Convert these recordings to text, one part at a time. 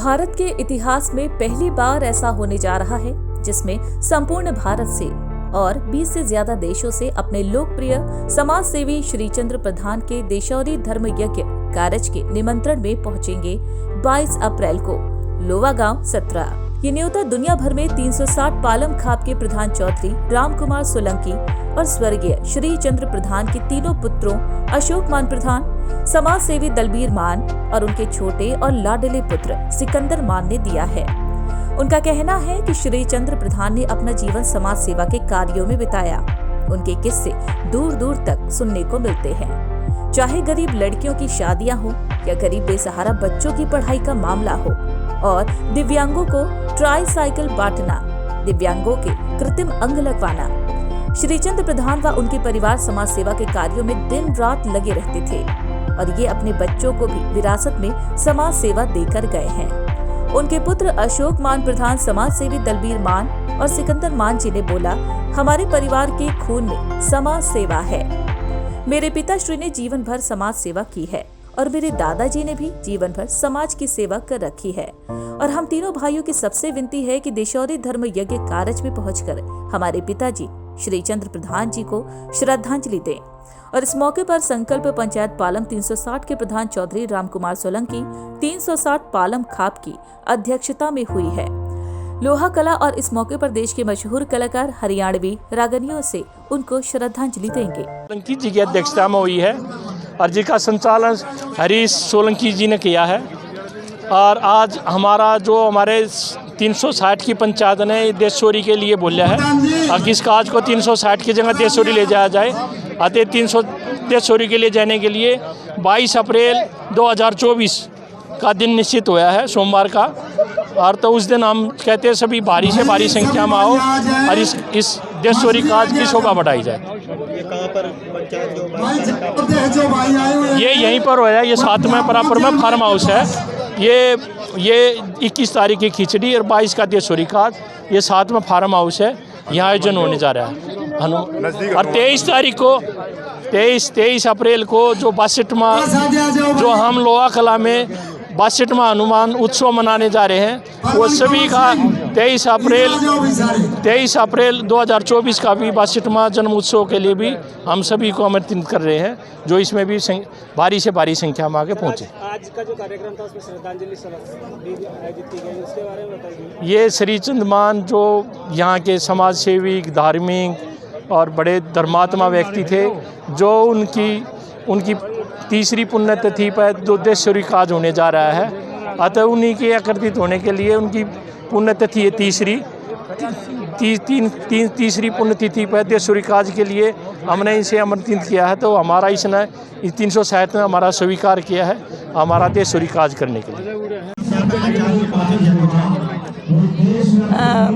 भारत के इतिहास में पहली बार ऐसा होने जा रहा है जिसमें संपूर्ण भारत से और 20 से ज्यादा देशों से अपने लोकप्रिय समाज सेवी श्री चंद्र प्रधान के देशौरी धर्म यज्ञ कारज के निमंत्रण में पहुंचेंगे 22 अप्रैल को लोवागांव सत्रा। ये न्योता दुनिया भर में 360 पालम खाप के प्रधान चौधरी रामकुमार सोलंकी और स्वर्गीय श्री चंद्र प्रधान के तीनों पुत्रों अशोक मान प्रधान, समाज सेवी दलबीर मान और उनके छोटे और लाडले पुत्र सिकंदर मान ने दिया है। उनका कहना है कि श्री चंद्र प्रधान ने अपना जीवन समाज सेवा के कार्यों में बिताया। उनके किस्से दूर दूर तक सुनने को मिलते हैं। चाहे गरीब लड़कियों की शादियां हो या गरीब बेसहारा बच्चों की पढ़ाई का मामला हो और दिव्यांगों को ट्राईसाइकिल बांटना, दिव्यांगों के कृत्रिम अंग लगवाना, श्री चंद्र प्रधान व उनके परिवार समाज सेवा के कार्यों में दिन रात लगे रहते थे और ये अपने बच्चों को भी विरासत में समाज सेवा देकर गए हैं। उनके पुत्र अशोक मान प्रधान समाज सेवी दलबीर मान और सिकंदर मान जी ने बोला, हमारे परिवार के खून में समाज सेवा है। मेरे पिताश्री ने जीवन भर समाज सेवा की है और मेरे दादाजी ने भी जीवन भर समाज की सेवा कर रखी है और हम तीनों भाइयों की सबसे विनती है कि देशौरी धर्म यज्ञ कारज में पहुंचकर हमारे पिताजी श्री चंद्र प्रधान जी को श्रद्धांजलि दें। और इस मौके पर संकल्प पंचायत पालम 360 के प्रधान चौधरी रामकुमार सोलंकी 360 पालम खाप की अध्यक्षता में हुई है लोहा कला और इस मौके पर देश के मशहूर कलाकार हरियाणवी रागनियों से उनको श्रद्धांजलि देंगे। सोलंकी जी की अध्यक्षता में हुई है और जिसका संचालन हरीश सोलंकी जी ने किया है। और आज हमारे 360 की पंचायत ने देशौरी के लिए बोला है और किस काज को 360 की जगह देशौरी ले जाया जाए। अतः 300 देशौरी के लिए जाने के लिए 22 अप्रैल 2024 का दिन निश्चित हुआ है, सोमवार का। और तो उस दिन हम कहते हैं सभी भारी से भारी संख्या में आओ और इस देशौरी काज की शोभा बढ़ाई जाए। ये यहीं पर होया, ये 7वें बराबर में फार्म हाउस है। ये 21 तारीख की खिचड़ी और 22 का देशौरी काज, ये 7वां फार्म हाउस है, यहाँ आयोजन होने जा रहा है। और 23 तारीख को 23 अप्रैल को जो 62वां जो हम लोहा कला में 62वां हनुमान उत्सव मनाने जा रहे हैं, वो सभी का 23 अप्रैल 2024 का भी 62वां जन्म उत्सव के लिए भी हम सभी को आमंत्रित कर रहे हैं, जो इसमें भी भारी से भारी संख्या में आगे पहुँचे। आज का जो कार्यक्रम था उसमें श्रद्धांजलि आयोजित की गई, उसके बारे में बताइए। ये श्री चंद्र मान जो यहाँ के समाज सेवी, धार्मिक और बड़े धर्मात्मा व्यक्ति थे, जो उनकी तीसरी पुण्यतिथि पर जो देशौरी काज होने जा रहा है, अतः उन्हीं के एकत्रित होने के लिए उनकी पुण्यतिथि है तीसरी पुण्यतिथि पर देशौरी काज के लिए हमने इसे आमंत्रित किया है। तो हमारा इसने 360 ने हमारा स्वीकार किया है हमारा देशौरी काज करने के लिए।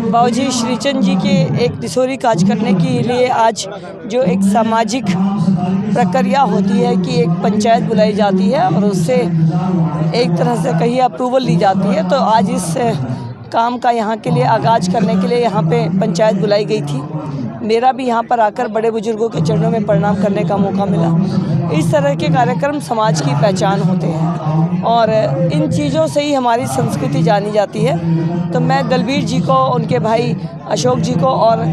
बाबूजी श्रीचंद जी के एक देशौरी काज करने के लिए आज जो एक सामाजिक प्रक्रिया होती है कि एक पंचायत बुलाई जाती है और उससे एक तरह से कहीं अप्रूवल ली जाती है, तो आज इस काम का यहाँ के लिए आगाज करने के लिए यहाँ पे पंचायत बुलाई गई थी। मेरा भी यहाँ पर आकर बड़े बुजुर्गों के चरणों में प्रणाम करने का मौका मिला। इस तरह के कार्यक्रम समाज की पहचान होते हैं और इन चीज़ों से ही हमारी संस्कृति जानी जाती है। तो मैं दलबीर जी को, उनके भाई अशोक जी को और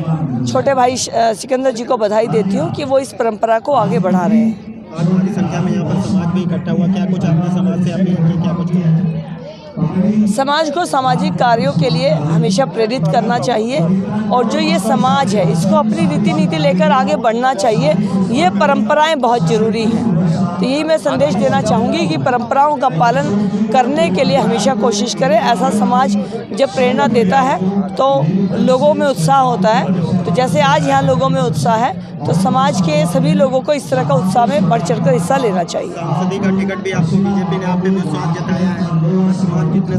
छोटे भाई सिकंदर जी को बधाई देती हूँ कि वो इस परंपरा को आगे बढ़ा रहे हैं। आज बड़ी संख्या में यहाँ पर समाज भी इकट्ठा हुआ, क्या कुछ आपने समाज से अपील की, क्या कुछ किया? समाज को सामाजिक कार्यों के लिए हमेशा प्रेरित करना चाहिए और जो ये समाज है इसको अपनी रीति नीति लेकर आगे बढ़ना चाहिए। ये परंपराएं बहुत ज़रूरी हैं, तो यही मैं संदेश देना चाहूँगी कि परंपराओं का पालन करने के लिए हमेशा कोशिश करें। ऐसा समाज जब प्रेरणा देता है तो लोगों में उत्साह होता है। तो जैसे आज यहाँ लोगों में उत्साह है, तो समाज के सभी लोगों को इस तरह का उत्साह में बढ़ चढ़कर हिस्सा लेना चाहिए। सांसद का टिकट भी आपको बीजेपी ने आपने विश्वास जताया है, कितने